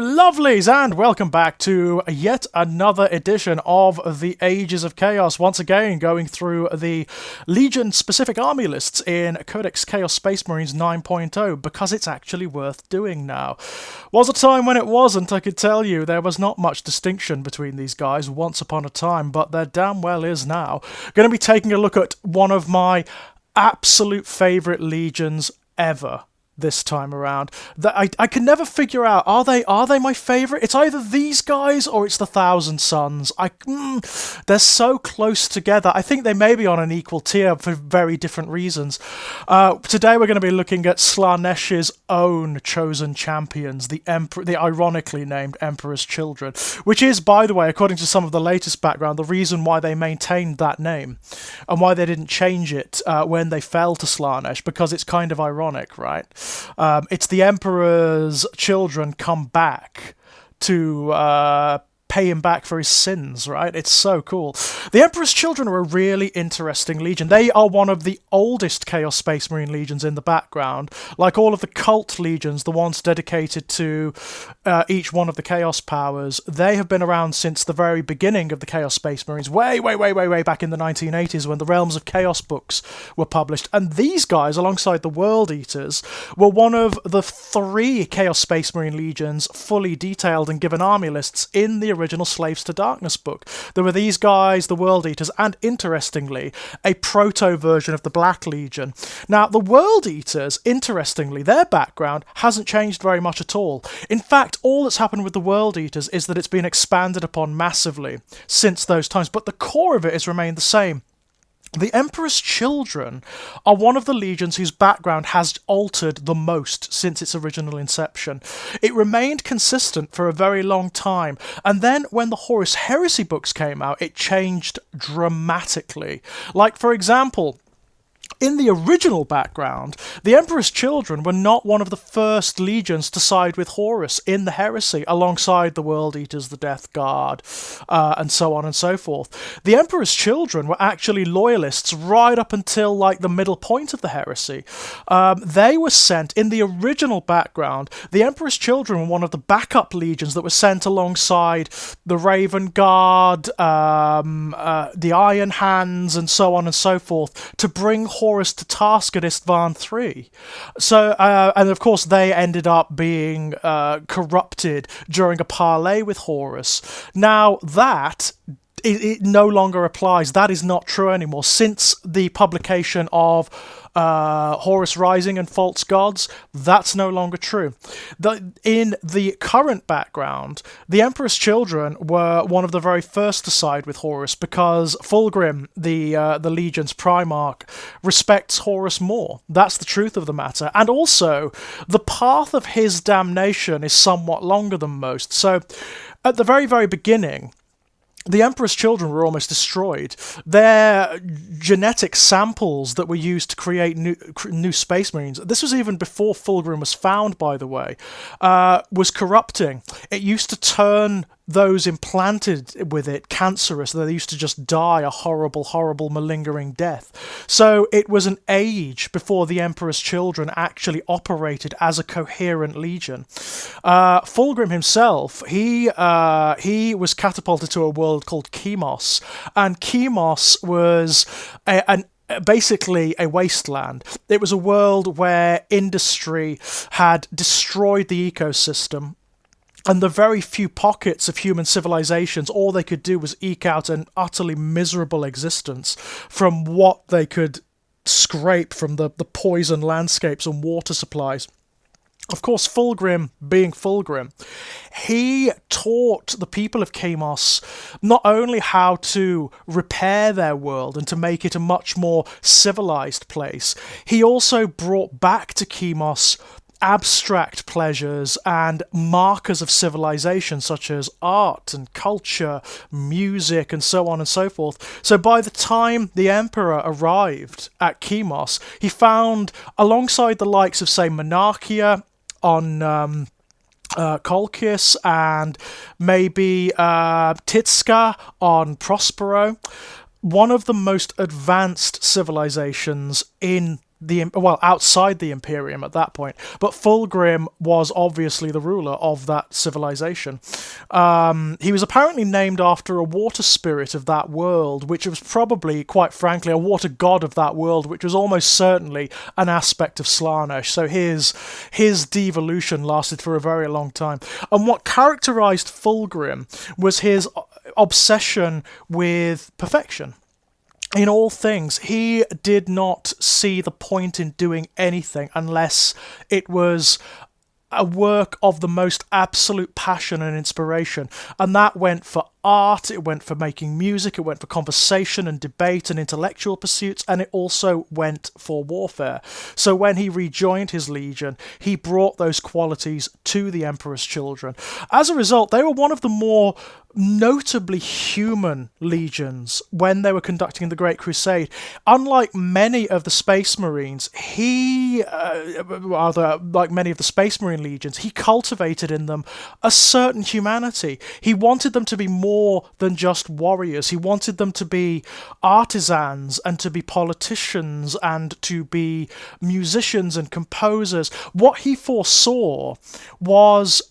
lovelies, and welcome back to yet another edition of the Ages of Chaos. Once again, going through the Legion-specific army lists in Codex Chaos Space Marines 9.0, because it's actually worth doing now. Was a time when it wasn't, I could tell you. There was not much distinction between these guys once upon a time, but there damn well is now. Going to be taking a look at one of my absolute favourite Legions ever this time around. That I can never figure out, are they my favourite? It's either these guys or it's the Thousand Sons. They're so close together. I think they may be on an equal tier for very different reasons. Today we're going to be looking at Slaanesh's own chosen champions, the ironically named Emperor's Children, which is, by the way, according to some of the latest background, the reason why they maintained that name and why they didn't change it when they fell to Slaanesh, because it's kind of ironic, right? It's the Emperor's children come back to pay him back for his sins, right? It's so cool. The Emperor's Children are a really interesting legion. They are one of the oldest Chaos Space Marine legions in the background. Like all of the cult legions, the ones dedicated to each one of the Chaos powers, they have been around since the very beginning of the Chaos Space Marines, way back in the 1980s when the Realms of Chaos books were published. And these guys, alongside the World Eaters, were one of the 3 Chaos Space Marine legions fully detailed and given army lists in the original Slaves to Darkness book. There were these guys, the World Eaters, and interestingly, a proto version of the Black Legion. Now, the World Eaters, interestingly, their background hasn't changed very much at all. In fact, all that's happened with the World Eaters is that it's been expanded upon massively since those times, but the core of it has remained the same. The Emperor's Children are one of the legions whose background has altered the most since its original inception. It remained consistent for a very long time, and then when the Horus Heresy books came out, it changed dramatically. Like, for example, in the original background, the Emperor's Children were not one of the first legions to side with Horus in the Heresy, alongside the World Eaters, the Death Guard, and so on and so forth. The Emperor's Children were actually loyalists right up until, like, the middle point of the Heresy. They were sent, in the original background, the Emperor's Children were one of the backup legions that were sent alongside the Raven Guard, the Iron Hands, and so on and so forth, to bring Horus to task at Istvan III. So, and of course they ended up being corrupted during a parley with Horus. Now that it no longer applies. That is not true anymore. Since the publication of Horus Rising and False Gods, that's no longer true. In the current background, the Emperor's Children were one of the very first to side with Horus, because Fulgrim, the Legion's Primarch, respects Horus more. That's the truth of the matter. And also, the path of his damnation is somewhat longer than most. So, at the very, very beginning, the Emperor's Children were almost destroyed. Their genetic samples that were used to create new Space Marines, this was even before Fulgrim was found, by the way, was corrupting. It used to turn those implanted with it cancerous. They used to just die a horrible, horrible, malingering death. So it was an age before the Emperor's Children actually operated as a coherent legion. Fulgrim himself, he was catapulted to a world called Chemos, and Chemos was basically a wasteland. It was a world where industry had destroyed the ecosystem, and the very few pockets of human civilizations, all they could do was eke out an utterly miserable existence from what they could scrape from the poison landscapes and water supplies. Of course, Fulgrim, being Fulgrim, he taught the people of Chemos not only how to repair their world and to make it a much more civilized place, he also brought back to Chemos abstract pleasures and markers of civilization such as art and culture, music, and so on and so forth. So by the time the Emperor arrived at Chemos, he found, alongside the likes of, say, Monarchia on Colchis, and maybe Titska on Prospero, one of the most advanced civilizations in outside the Imperium at that point. But Fulgrim was obviously the ruler of that civilization. He was apparently named after a water spirit of that world, which was probably, quite frankly, a water god of that world, which was almost certainly an aspect of Slaanesh. So his devolution lasted for a very long time. And what characterized Fulgrim was his obsession with perfection. In all things, he did not see the point in doing anything unless it was a work of the most absolute passion and inspiration. And that went for art, it went for making music, it went for conversation and debate and intellectual pursuits, and it also went for warfare. So when he rejoined his legion, he brought those qualities to the Emperor's children. As a result, they were one of the more notably human legions when they were conducting the Great Crusade. Unlike many of the Space Marines, like many of the Space Marine legions, he cultivated in them a certain humanity. He wanted them to be more than just warriors. He wanted them to be artisans and to be politicians and to be musicians and composers. What he foresaw was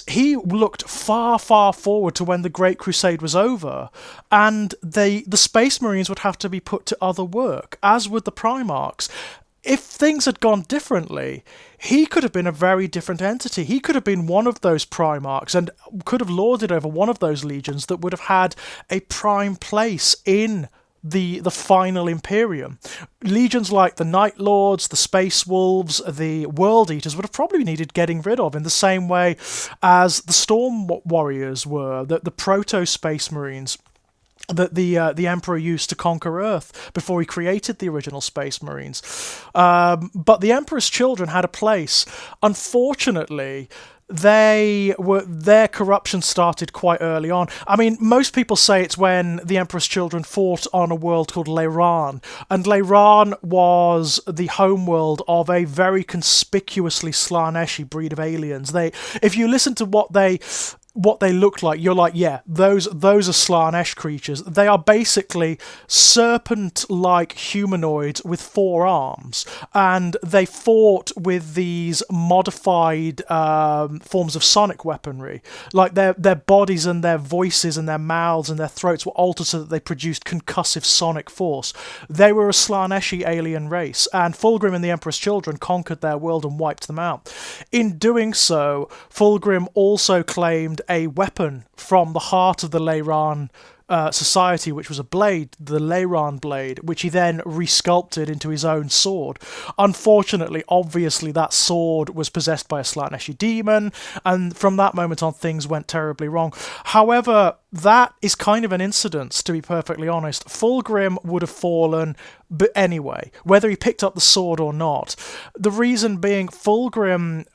he looked far, far forward to when the Great Crusade was over, and the Space Marines would have to be put to other work, as would the Primarchs. If things had gone differently, he could have been a very different entity. He could have been one of those Primarchs and could have lorded over one of those legions that would have had a prime place in the final Imperium. Legions like the Night Lords, the Space Wolves, the World Eaters would have probably needed getting rid of in the same way as the Storm Warriors were, the Proto-Space Marines that the Emperor used to conquer Earth before he created the original Space Marines. But the Emperor's children had a place. Unfortunately, their corruption started quite early on. I mean, most people say it's when the Emperor's children fought on a world called Leyran, and Leyran was the homeworld of a very conspicuously Slaaneshi breed of aliens. If you listen to what they look like, you're like, yeah, those are Slaanesh creatures. They are basically serpent-like humanoids with 4 arms, and they fought with these modified forms of sonic weaponry. Like their bodies and their voices and their mouths and their throats were altered so that they produced concussive sonic force. They were a Slaaneshi alien race, and Fulgrim and the Emperor's children conquered their world and wiped them out. In doing so, Fulgrim also claimed a weapon from the heart of the Leyran society, which was a blade, the Leyran blade, which he then resculpted into his own sword. Unfortunately, obviously, that sword was possessed by a Slaaneshi demon, and from that moment on, things went terribly wrong. However, that is kind of an incidence, to be perfectly honest. Fulgrim would have fallen, but anyway, whether he picked up the sword or not. The reason being, Fulgrim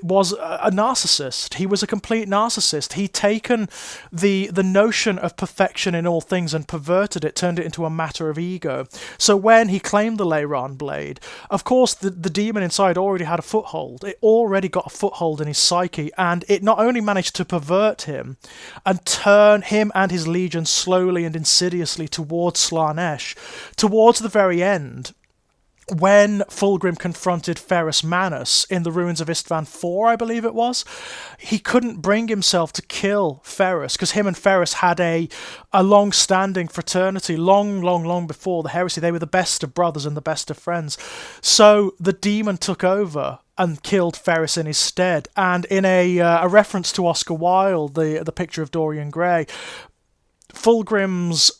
was a narcissist. He was a complete narcissist. He'd taken the notion of perfection in all things and perverted it, turned it into a matter of ego. So when he claimed the Leyran blade, of course the demon inside already had a foothold. It already got a foothold in his psyche, and it not only managed to pervert him and turn him and his legion slowly and insidiously towards Slaanesh, towards the very end, when Fulgrim confronted Ferrus Manus in the ruins of Istvan IV, I believe it was, he couldn't bring himself to kill Ferrus, because him and Ferrus had a long-standing fraternity, long before the heresy. They were the best of brothers and the best of friends. So the demon took over and killed Ferrus in his stead. And in a reference to Oscar Wilde, the picture of Dorian Gray, Fulgrim's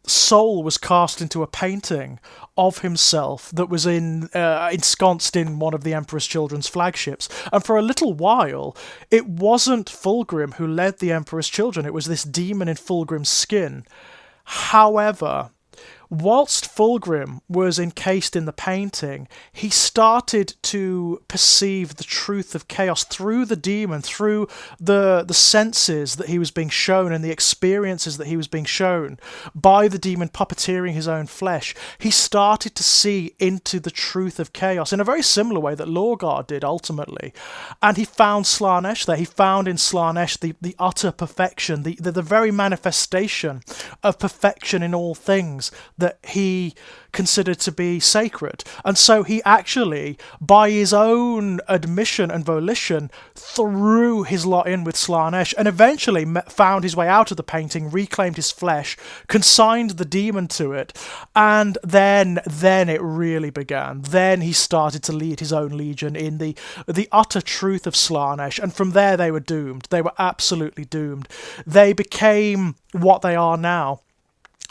soul was cast into a painting of himself that was ensconced in one of the Emperor's children's flagships. And for a little while, it wasn't Fulgrim who led the Emperor's children, it was this demon in Fulgrim's skin. However, whilst Fulgrim was encased in the painting, he started to perceive the truth of chaos through the demon, through the senses that he was being shown and the experiences that he was being shown by the demon puppeteering his own flesh. He started to see into the truth of chaos in a very similar way that Lorgar did ultimately. And he found Slaanesh there. He found in Slaanesh the utter perfection, the very manifestation of perfection in all things that he considered to be sacred. And so he actually, by his own admission and volition, threw his lot in with Slaanesh and eventually found his way out of the painting, reclaimed his flesh, consigned the demon to it, and then it really began. Then he started to lead his own legion in the utter truth of Slaanesh, and from there they were doomed. They were absolutely doomed. They became what they are now.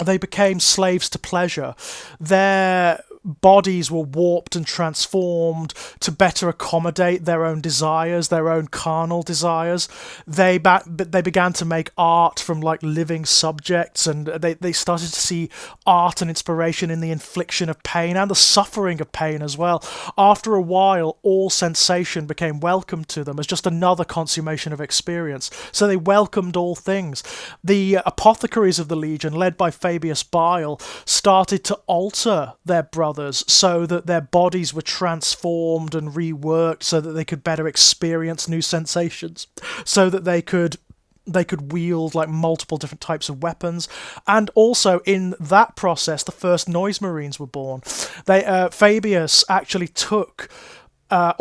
They became slaves to pleasure. Their bodies were warped and transformed to better accommodate their own desires, their own carnal desires. They began to make art from like living subjects, and they started to see art and inspiration in the infliction of pain and the suffering of pain as well. After a while, all sensation became welcome to them as just another consummation of experience. So they welcomed all things. The apothecaries of the Legion, led by Fabius Bile, started to alter their brothers so that their bodies were transformed and reworked so that they could better experience new sensations, so that they could wield like multiple different types of weapons. And also in that process, the first Noise Marines were born. Fabius actually took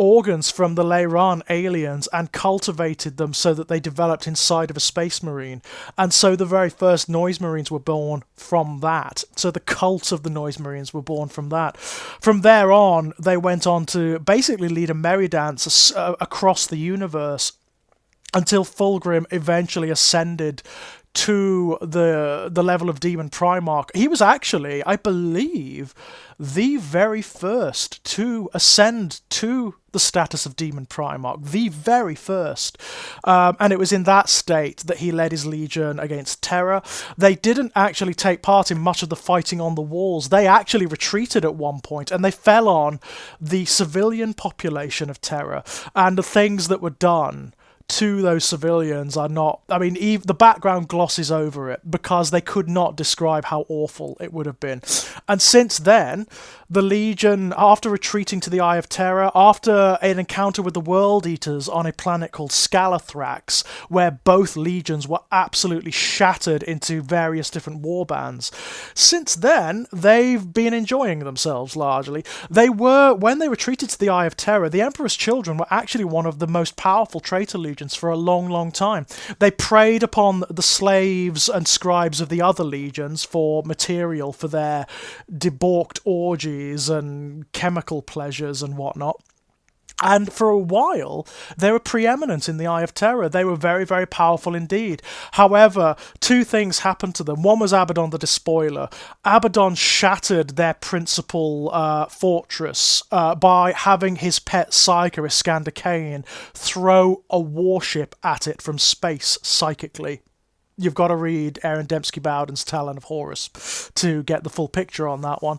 organs from the Leyran aliens and cultivated them so that they developed inside of a Space Marine. And so the very first Noise Marines were born from that. So the cult of the Noise Marines were born from that. From there on, they went on to basically lead a merry dance across the universe until Fulgrim eventually ascended to the level of Demon Primarch. He was actually, I believe, the very first to ascend to the status of Demon Primarch, the very first. And it was in that state that he led his legion against Terra. They didn't actually take part in much of the fighting on the walls. They actually retreated at one point, and they fell on the civilian population of Terra, and the things that were done to those civilians are not... I mean, the background glosses over it because they could not describe how awful it would have been. And since then, the Legion, after retreating to the Eye of Terror, after an encounter with the World Eaters on a planet called Scalathrax, where both legions were absolutely shattered into various different warbands, since then, they've been enjoying themselves largely. When they retreated to the Eye of Terror, the Emperor's Children were actually one of the most powerful traitor legions for a long, long time. They preyed upon the slaves and scribes of the other legions for material for their debauched orgies and chemical pleasures and whatnot. And for a while, they were preeminent in the Eye of Terror. They were very, very powerful indeed. However, two things happened to them. One was Abaddon the Despoiler. Abaddon shattered their principal fortress by having his pet Psyker, Iskander Kane, throw a warship at it from space psychically. You've got to read Aaron Dembski-Bowden's Talon of Horus to get the full picture on that one.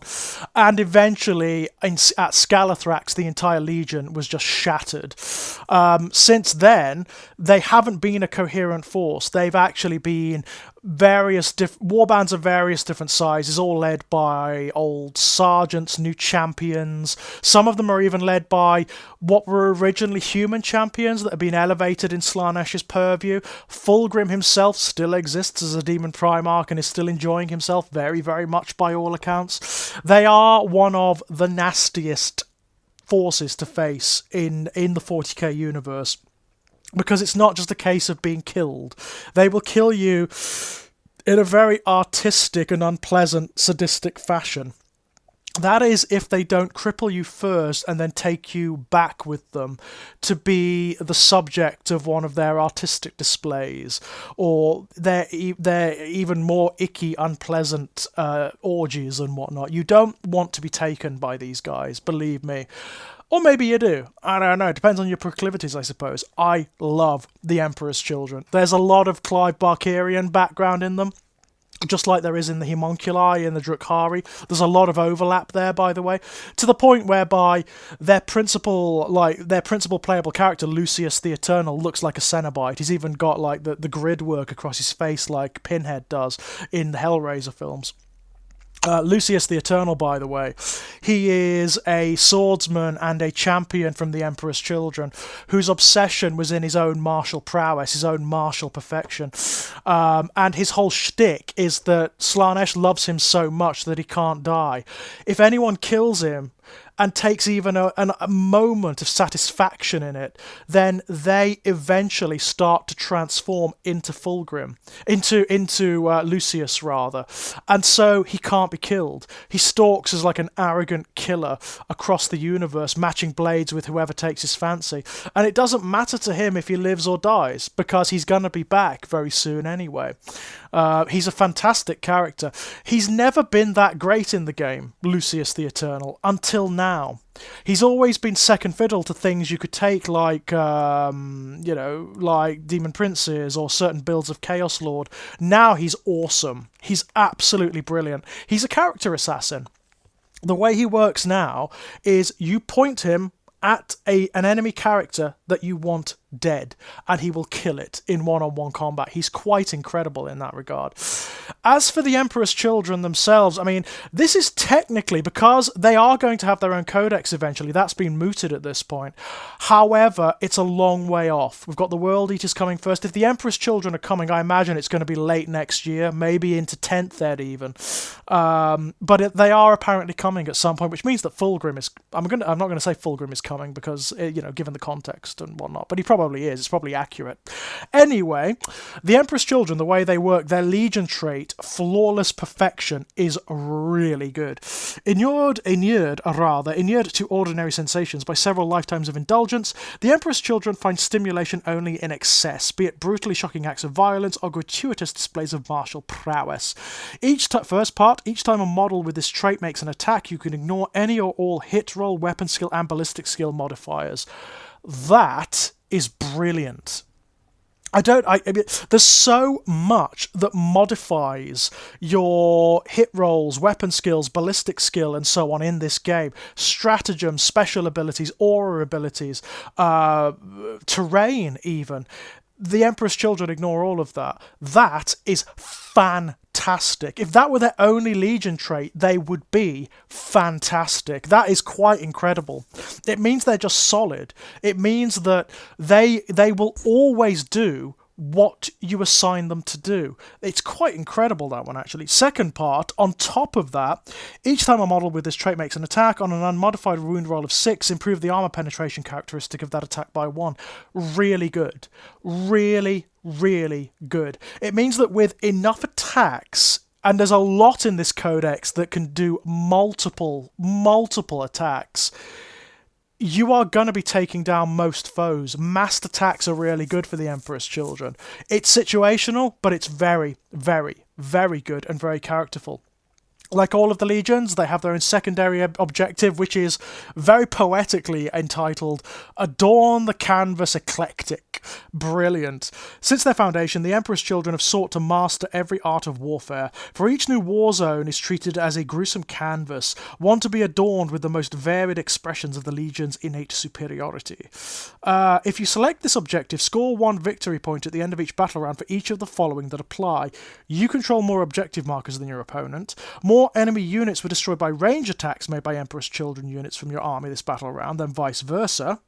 And eventually, at Scalathrax, the entire Legion was just shattered. Since then, they haven't been a coherent force. They've actually been various warbands of various different sizes, all led by old sergeants, new champions. Some of them are even led by what were originally human champions that have been elevated in Slaanesh's purview. Fulgrim himself still exists as a Demon Primarch and is still enjoying himself very, very much by all accounts. They are one of the nastiest forces to face in the 40k universe, because it's not just a case of being killed. They will kill you in a very artistic and unpleasant, sadistic fashion. That is, if they don't cripple you first and then take you back with them to be the subject of one of their artistic displays, or their even more icky, unpleasant orgies and whatnot. You don't want to be taken by these guys, believe me. Or maybe you do. I don't know. It depends on your proclivities, I suppose. I love the Emperor's Children. There's a lot of Clive Barkerian background in them, just like there is in the Homunculi and the Drukhari. There's a lot of overlap there, by the way, to the point whereby their principal playable character, Lucius the Eternal, looks like a Cenobite. He's even got like the grid work across his face like Pinhead does in the Hellraiser films. Lucius the Eternal, by the way, he is a swordsman and a champion from the Emperor's Children, whose obsession was in his own martial prowess, his own martial perfection. And his whole shtick is that Slaanesh loves him so much that he can't die. If anyone kills him, and takes even a moment of satisfaction in it, then they eventually start to transform into Fulgrim, into Lucius rather, and so he can't be killed. He stalks as like an arrogant killer across the universe, matching blades with whoever takes his fancy, and it doesn't matter to him if he lives or dies, because he's gonna be back very soon anyway. He's a fantastic character. He's never been that great in the game, Lucius the Eternal, until now. He's always been second fiddle to things you could take like, like Demon Princes or certain builds of Chaos Lord. Now he's awesome. He's absolutely brilliant. He's a character assassin. The way he works now is you point him at an enemy character that you want dead, and he will kill it in one-on-one combat. He's quite incredible in that regard. As for the Emperor's Children themselves, I mean, this is technically, because they are going to have their own codex eventually, that's been mooted at this point. However, it's a long way off. We've got the World Eaters coming first. If the Emperor's Children are coming, I imagine it's going to be late next year, maybe into 10th ed even. But they are apparently coming at some point, which means that Fulgrim is... I'm not going to say Fulgrim is coming because, given the context and whatnot, but he probably is. It's probably accurate. Anyway, the Emperor's Children, the way they work, their Legion trait, Flawless Perfection, is really good. Inured to ordinary sensations by several lifetimes of indulgence, the Emperor's Children find stimulation only in excess, be it brutally shocking acts of violence or gratuitous displays of martial prowess. First part, each time a model with this trait makes an attack, you can ignore any or all hit roll, weapon skill, and ballistic skill modifiers. That is brilliant. There's so much that modifies your hit rolls, weapon skills, ballistic skill, and so on in this game. Stratagem, special abilities, aura abilities, terrain even. The Emperor's Children ignore all of that. That is fantastic. If that were their only Legion trait, they would be fantastic. That is quite incredible. It means they're just solid. It means that they will always do what you assign them to do. It's quite incredible, that one, actually. Second part, on top of that, each time a model with this trait makes an attack on an unmodified wound roll of 6, improve the armor penetration characteristic of that attack by 1. Really good. Really, really good. It means that with enough attacks, and there's a lot in this codex that can do multiple attacks, you are going to be taking down most foes. Massed attacks are really good for the Emperor's Children. It's situational, but it's very, very, very good and very characterful. Like all of the Legions, they have their own secondary objective, which is very poetically entitled Adorn the Canvas Eclectic. Brilliant. Since their foundation, the Emperor's Children have sought to master every art of warfare, for each new war zone is treated as a gruesome canvas, one to be adorned with the most varied expressions of the Legion's innate superiority. If you select this objective, score 1 victory point at the end of each battle round for each of the following that apply. You control more objective markers than your opponent. More enemy units were destroyed by range attacks made by Emperor's Children units from your army this battle round than vice versa.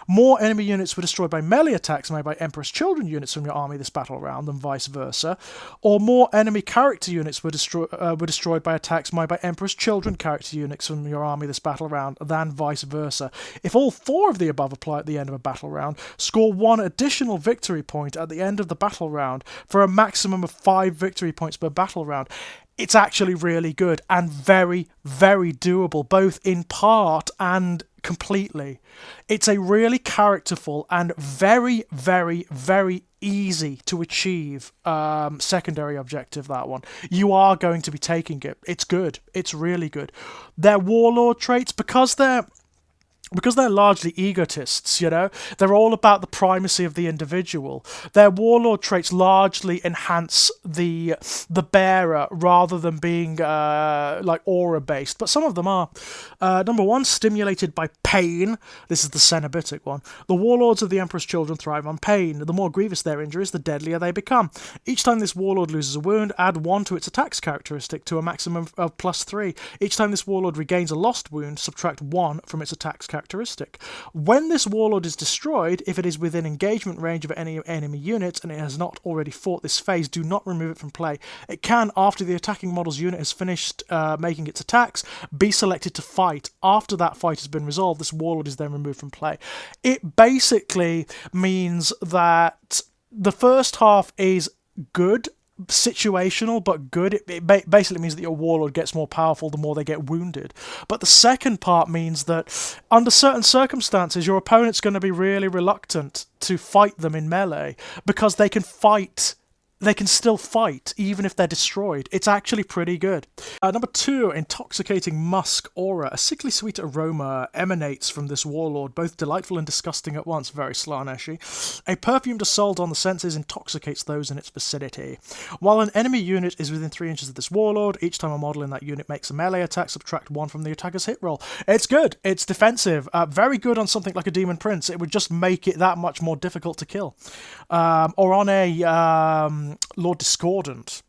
More enemy units were destroyed by melee attacks made by Emperor's Children units from your army this battle round than vice versa. Or more enemy character units were destroyed by attacks made by Emperor's Children character units from your army this battle round than vice versa. If all 4 of the above apply at the end of a battle round, score 1 additional victory point at the end of the battle round for a maximum of 5 victory points per battle round. It's actually really good and very, very doable, both in part and completely. It's a really characterful and very, very, very easy to achieve secondary objective, that one. You are going to be taking it. It's good. It's really good. Their warlord traits, because they're because they're largely egotists, you know, they're all about the primacy of the individual. Their warlord traits largely enhance the bearer rather than being like aura based, but some of them are. Number one, stimulated by pain. This is the Cenobitic one. The warlords of the Emperor's Children thrive on pain. The more grievous their injuries, the deadlier they become. Each time this warlord loses a wound, add 1 to its attacks characteristic to a maximum of +3. Each time this warlord regains a lost wound, subtract 1 from its attacks characteristic. When this warlord is destroyed, if it is within engagement range of any enemy unit and it has not already fought this phase, do not remove it from play. It can, after the attacking model's unit has finished making its attacks, be selected to fight. After that fight has been resolved, this warlord is then removed from play. It basically means that the first half is good, situational but good. It basically means that your warlord gets more powerful the more they get wounded. But the second part means that under certain circumstances your opponent's going to be really reluctant to fight them in melee because they can still fight even if they're destroyed. It's actually pretty good. Number 2, Intoxicating Musk Aura. A sickly sweet aroma emanates from this warlord, both delightful and disgusting at once. Very Slaaneshi. A perfumed assault on the senses intoxicates those in its vicinity. While an enemy unit is within 3 inches of this warlord, each time a model in that unit makes a melee attack, subtract 1 from the attacker's hit roll. It's good. It's defensive. Very good on something like a Demon Prince. It would just make it that much more difficult to kill. Or on a Lord Discordant.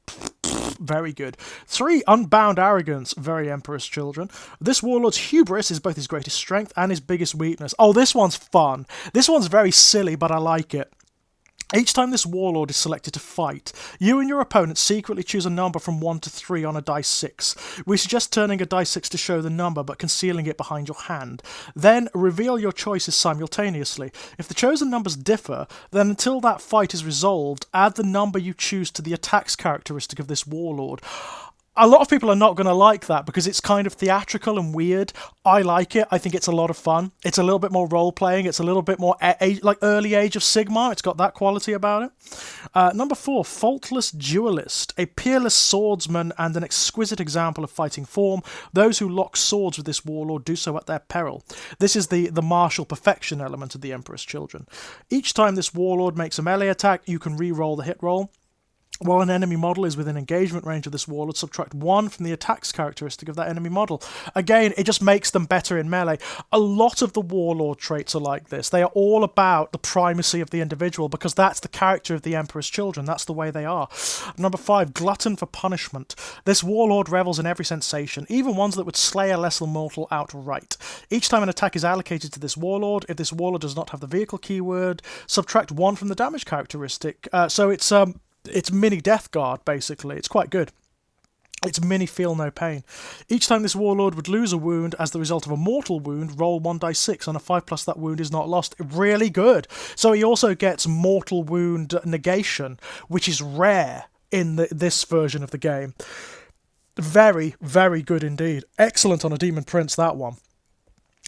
Very good. 3, Unbound Arrogance. Very Emperor's Children. This warlord's hubris is both his greatest strength and his biggest weakness. Oh, this one's fun. This one's very silly, but I like it. Each time this warlord is selected to fight, you and your opponent secretly choose a number from 1 to 3 on a dice 6. We suggest turning a dice 6 to show the number, but concealing it behind your hand. Then reveal your choices simultaneously. If the chosen numbers differ, then until that fight is resolved, add the number you choose to the attacks characteristic of this warlord. A lot of people are not going to like that because it's kind of theatrical and weird. I like it. I think it's a lot of fun. It's a little bit more role-playing. It's a little bit more like early Age of Sigmar. It's got that quality about it. Number 4, Faultless Duelist. A peerless swordsman and an exquisite example of fighting form. Those who lock swords with this warlord do so at their peril. This is the martial perfection element of the Emperor's Children. Each time this warlord makes a melee attack, you can re-roll the hit roll. While an enemy model is within engagement range of this warlord, subtract 1 from the attacks characteristic of that enemy model. Again, it just makes them better in melee. A lot of the warlord traits are like this. They are all about the primacy of the individual because that's the character of the Emperor's Children. That's the way they are. Number 5, Glutton for Punishment. This warlord revels in every sensation, even ones that would slay a lesser mortal outright. Each time an attack is allocated to this warlord, if this warlord does not have the vehicle keyword, subtract 1 from the damage characteristic. So it's mini Death Guard, basically. It's quite good. It's mini Feel No Pain. Each time this warlord would lose a wound as the result of a mortal wound, roll 1 dice 6. On a 5+, that wound is not lost. Really good. So he also gets mortal wound negation, which is rare in this version of the game. Very, very good indeed. Excellent on a Demon Prince, that one.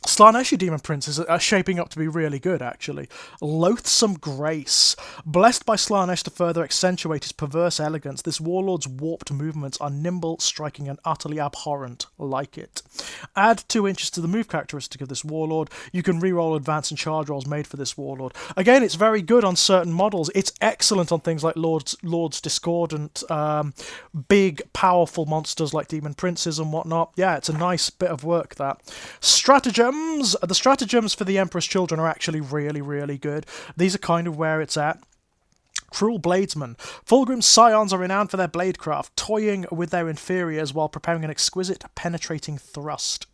Slaaneshi Demon Princes are shaping up to be really good, actually. Loathsome Grace. Blessed by Slaanesh to further accentuate his perverse elegance, this warlord's warped movements are nimble, striking, and utterly abhorrent. Like it. Add 2 inches to the move characteristic of this warlord. You can reroll advance and charge rolls made for this warlord. Again, it's very good on certain models. It's excellent on things like Lord's Discordant, big, powerful monsters like Demon Princes and whatnot. Yeah, it's a nice bit of work, that. Stratagem. The stratagems for the Emperor's Children are actually really, really good. These are kind of where it's at. Cruel Bladesman. Fulgrim's scions are renowned for their bladecraft, toying with their inferiors while preparing an exquisite, penetrating thrust.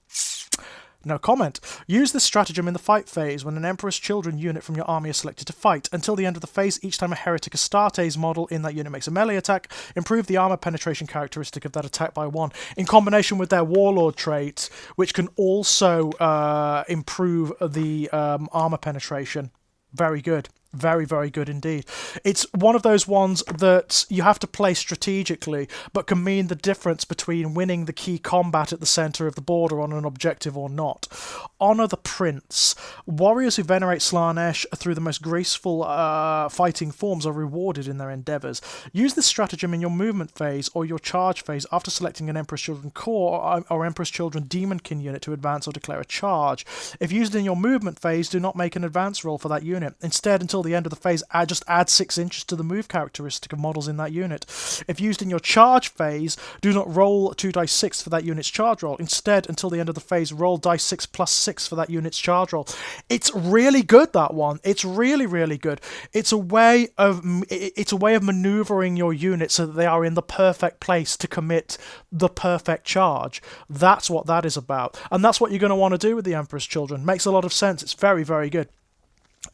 No comment. Use this stratagem in the fight phase when an Emperor's Children unit from your army is selected to fight. Until the end of the phase, each time a Heretic Astartes model in that unit makes a melee attack, improve the armor penetration characteristic of that attack by 1, in combination with their Warlord trait, which can also improve the armor penetration. Very good. Very, very good indeed. It's one of those ones that you have to play strategically, but can mean the difference between winning the key combat at the centre of the board or on an objective or not. honor the prince. Warriors who venerate Slaanesh through the most graceful fighting forms are rewarded in their endeavors. Use this stratagem in your movement phase or your charge phase after selecting an Emperor's Children core or Emperor's Children Demonkin unit to advance or declare a charge. If used in your movement phase, do not make an advance roll for that unit. Instead, until the end of the phase, just add 6 inches to the move characteristic of models in that unit. If used in your charge phase, do not roll 2 dice 6 for that unit's charge roll. Instead, until the end of the phase, roll dice 6 plus 6 for that unit's charge roll. It's really good, that one. It's really, really good. It's a way of maneuvering your unit so that they are in the perfect place to commit the perfect charge. That's what that is about. And that's what you're going to want to do with the Emperor's Children. Makes a lot of sense. It's very, very good.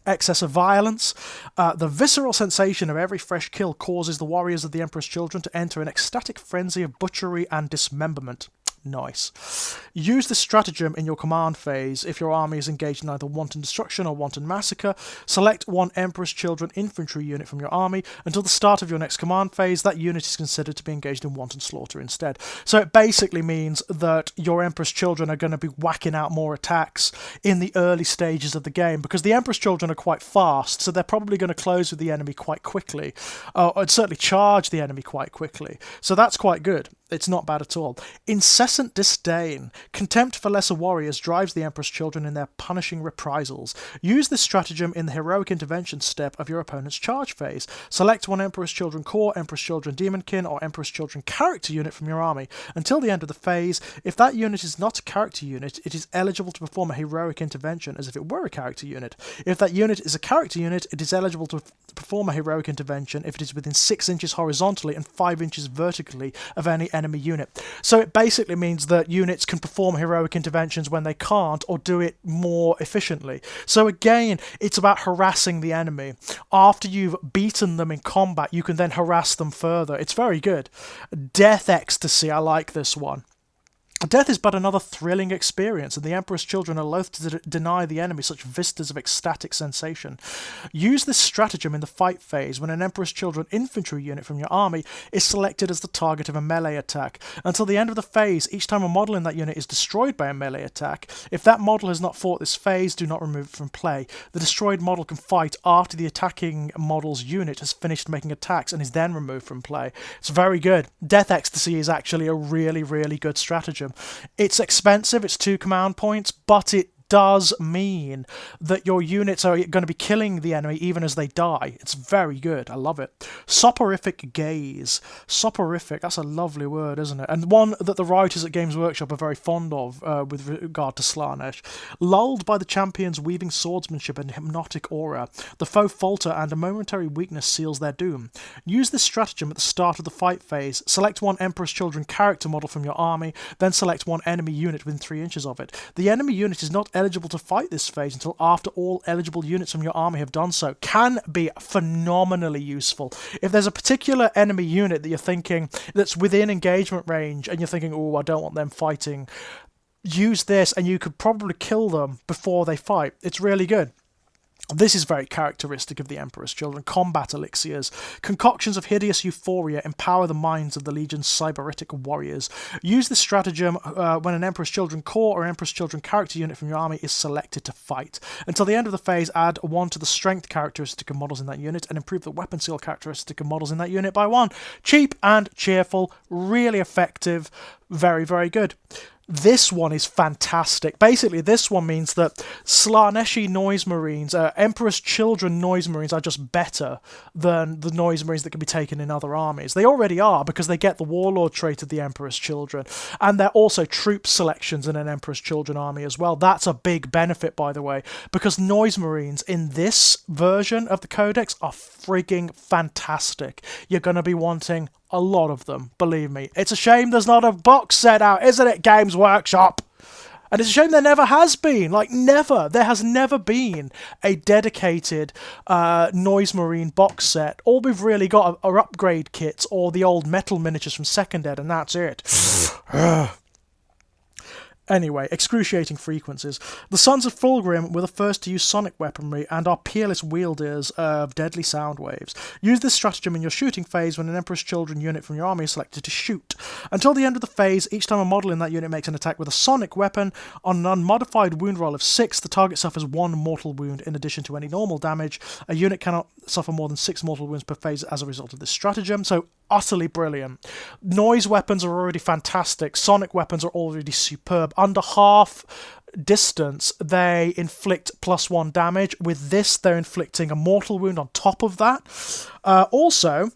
Excess of violence. The visceral sensation of every fresh kill causes the warriors of the Emperor's Children to enter an ecstatic frenzy of butchery and dismemberment. Nice. Use this stratagem in your command phase if your army is engaged in either wanton destruction or wanton massacre. Select one Emperor's Children infantry unit from your army. Until the start of your next command phase, that unit is considered to be engaged in wanton slaughter instead. So it basically means that your Emperor's Children are going to be whacking out more attacks in the early stages of the game, because the Emperor's Children are quite fast, so they're probably going to close with the enemy quite quickly, and certainly charge the enemy quite quickly. So that's quite good. It's not bad at all. Incessant disdain. Contempt for lesser warriors drives the Emperor's Children in their punishing reprisals. Use this stratagem in the heroic intervention step of your opponent's charge phase. Select one Emperor's Children core, Emperor's Children Demonkin, or Emperor's Children character unit from your army. Until the end of the phase, if that unit is not a character unit, it is eligible to perform a heroic intervention as if it were a character unit. If that unit is a character unit, it is eligible to perform a heroic intervention if it is within 6 inches horizontally and 5 inches vertically of any enemy unit. So it basically means that units can perform heroic interventions when they can't, or do it more efficiently. So again, it's about harassing the enemy. After you've beaten them in combat, you can then harass them further. It's very good. Death Ecstasy, I like this one. Death is but another thrilling experience, and the Emperor's Children are loath to deny the enemy such vistas of ecstatic sensation. Use this stratagem in the fight phase when an Emperor's Children infantry unit from your army is selected as the target of a melee attack. Until the end of the phase, each time a model in that unit is destroyed by a melee attack, if that model has not fought this phase, do not remove it from play. The destroyed model can fight after the attacking model's unit has finished making attacks and is then removed from play. It's very good. Death Ecstasy is actually a really, really good stratagem. It's expensive, it's 2 command points, but it does mean that your units are going to be killing the enemy even as they die. It's very good. I love it. Soporific Gaze. Soporific, that's a lovely word, isn't it? And one that the writers at Games Workshop are very fond of with regard to Slaanesh. Lulled by the champion's weaving swordsmanship and hypnotic aura, the foe falter and a momentary weakness seals their doom. Use this stratagem at the start of the fight phase. Select one Emperor's Children character model from your army, then select one enemy unit within 3 inches of it. The enemy unit is not eligible to fight this phase until after all eligible units from your army have done so. Can be phenomenally useful. If there's a particular enemy unit that you're thinking that's within engagement range and you're thinking, oh, I don't want them fighting, use this and you could probably kill them before they fight. It's really good. This is very characteristic of the Emperor's Children. Combat elixirs. Concoctions of hideous euphoria empower the minds of the Legion's cyberitic warriors. Use this stratagem when an Emperor's Children core or Emperor's Children character unit from your army is selected to fight. Until the end of the phase, add 1 to the strength characteristic of models in that unit and improve the weapon skill characteristic of models in that unit by 1. Cheap and cheerful, really effective, very, very good. This one is fantastic. Basically, this one means that Slaaneshi Noise Marines, Emperor's Children Noise Marines, are just better than the Noise Marines that can be taken in other armies. They already are, because they get the Warlord trait of the Emperor's Children. And they're also troop selections in an Emperor's Children army as well. That's a big benefit, by the way, because Noise Marines in this version of the Codex are frigging fantastic. You're going to be wanting a lot of them, believe me. It's a shame there's not a box set out, isn't it, Games Workshop? And it's a shame there never has been. Like, never. There has never been a dedicated Noise Marine box set. All we've really got are upgrade kits or the old metal miniatures from Second Ed, and that's it. Anyway, excruciating frequencies. The Sons of Fulgrim were the first to use sonic weaponry and are peerless wielders of deadly sound waves. Use this stratagem in your shooting phase when an Emperor's Children unit from your army is selected to shoot. Until the end of the phase, each time a model in that unit makes an attack with a sonic weapon, on an unmodified wound roll of 6, the target suffers 1 mortal wound in addition to any normal damage. A unit cannot suffer more than 6 mortal wounds per phase as a result of this stratagem, so utterly brilliant. Noise weapons are already fantastic. Sonic weapons are already superb. Under half distance, they inflict +1 damage. With this, they're inflicting a mortal wound on top of that. Also,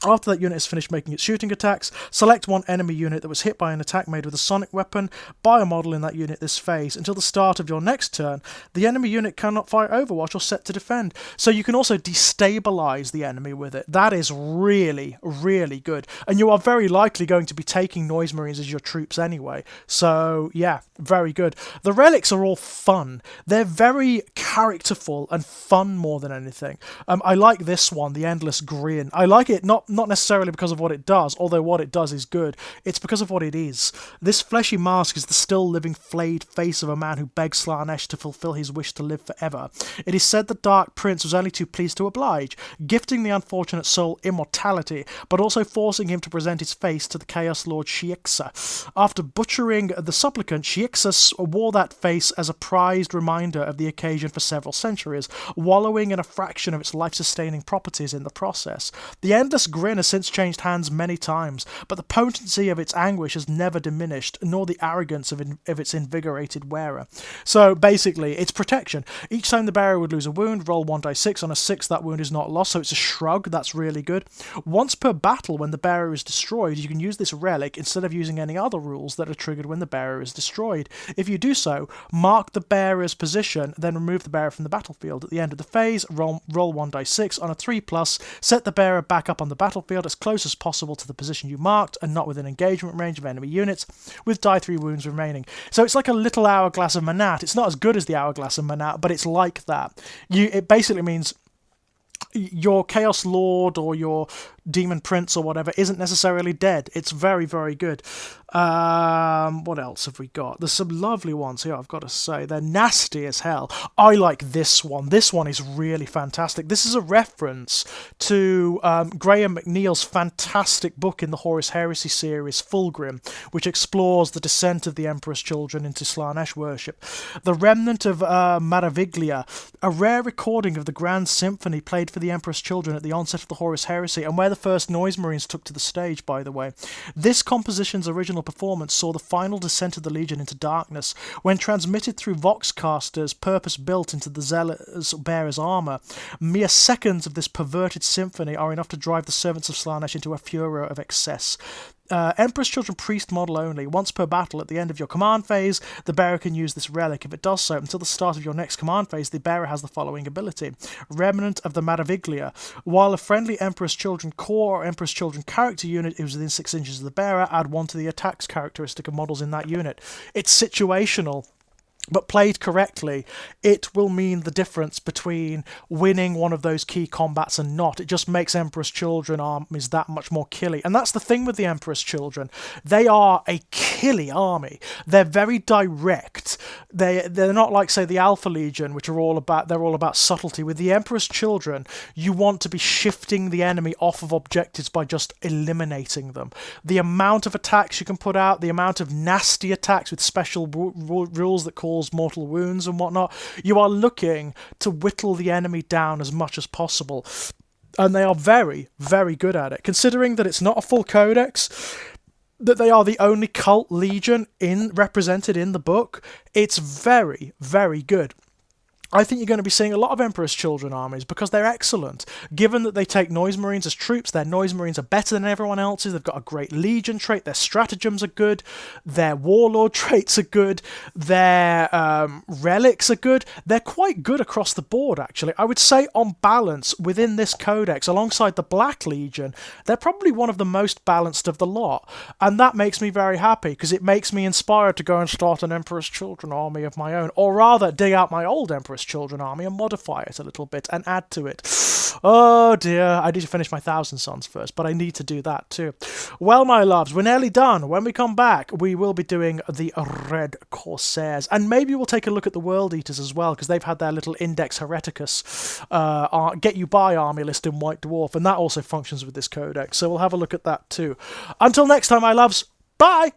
after that unit is finished making its shooting attacks, select one enemy unit that was hit by an attack made with a sonic weapon by a model in that unit this phase. Until the start of your next turn, the enemy unit cannot fire Overwatch or set to defend. So you can also destabilize the enemy with it. That is really, really good. And you are very likely going to be taking Noise Marines as your troops anyway. So yeah, very good. The relics are all fun. They're very characterful and fun more than anything. I like this one, the Endless Grin. I like it not necessarily because of what it does, although what it does is good. It's because of what it is. This fleshy mask is the still living flayed face of a man who begs Slaanesh to fulfill his wish to live forever. It is said the Dark Prince was only too pleased to oblige, gifting the unfortunate soul immortality, but also forcing him to present his face to the Chaos Lord Shieksa. After butchering the supplicant, Shieksa wore that face as a prized reminder of the occasion for several centuries, wallowing in a fraction of its life-sustaining properties in the process. The Endless Grin has since changed hands many times, but the potency of its anguish has never diminished, nor the arrogance of its invigorated wearer. So basically, it's protection. Each time the bearer would lose a wound, roll 1d6. On a 6, that wound is not lost, so it's a shrug. That's really good. Once per battle, when the bearer is destroyed, you can use this relic instead of using any other rules that are triggered when the bearer is destroyed. If you do so, mark the bearer's position, then remove the bearer from the battlefield. At the end of the phase, roll 1d6. On a 3+, set the bearer back up on the battlefield as close as possible to the position you marked and not within engagement range of enemy units, with die 3 wounds remaining. So it's like a little Hourglass of Manat. It's not as good as the Hourglass of Manat, but it's like that. It basically means your Chaos Lord or your Demon Prince or whatever isn't necessarily dead. It's very, very good. What else have we got? There's some lovely ones here, I've got to say. They're nasty as hell. I like this one. This one is really fantastic. This is a reference to Graham McNeil's fantastic book in the Horus Heresy series, Fulgrim, which explores the descent of the Emperor's Children into Slaanesh worship. The Remnant of Maraviglia, a rare recording of the Grand Symphony played for the Emperor's Children at the onset of the Horus Heresy, and where the first Noise Marines took to the stage, by the way. This composition's original performance saw the final descent of the Legion into darkness. When transmitted through Voxcasters purpose-built into the Zealous Bearer's armour, mere seconds of this perverted symphony are enough to drive the servants of Slaanesh into a furor of excess. Emperor's Children Priest model only. Once per battle, at the end of your command phase, the bearer can use this relic. If it does so, until the start of your next command phase, the bearer has the following ability. Remnant of the Maraviglia. While a friendly Emperor's Children core or Emperor's Children character unit is within 6 inches of the bearer, add 1 to the attacks characteristic of models in that unit. It's situational, but played correctly, it will mean the difference between winning one of those key combats and not. It just makes Emperor's Children armies that much more killy. And that's the thing with the Emperor's Children. They are a killy army. They're very direct. They're not like, say, the Alpha Legion, which are all about subtlety. With the Emperor's Children, you want to be shifting the enemy off of objectives by just eliminating them. The amount of attacks you can put out, the amount of nasty attacks with special rules that cause mortal wounds and whatnot, you are looking to whittle the enemy down as much as possible. And they are very, very good at it. Considering that it's not a full codex, that they are the only cult legion represented in the book, it's very, very good. I think you're going to be seeing a lot of Emperor's Children armies because they're excellent. Given that they take Noise Marines as troops, their Noise Marines are better than everyone else's. They've got a great Legion trait. Their stratagems are good. Their Warlord traits are good. Their relics are good. They're quite good across the board, actually. I would say, on balance, within this codex, alongside the Black Legion, they're probably one of the most balanced of the lot. And that makes me very happy because it makes me inspired to go and start an Emperor's Children army of my own. Or rather, dig out my old Emperor's Lost Children army and modify it a little bit and add to it. Oh dear, I need to finish my Thousand Sons first, but I need to do that too. Well, my loves, we're nearly done. When we come back, we will be doing the Red Corsairs, and maybe we'll take a look at the World Eaters as well, because they've had their little Index Hereticus get you by army list in White Dwarf, and that also functions with this codex, so we'll have a look at that too. Until next time, my loves, bye!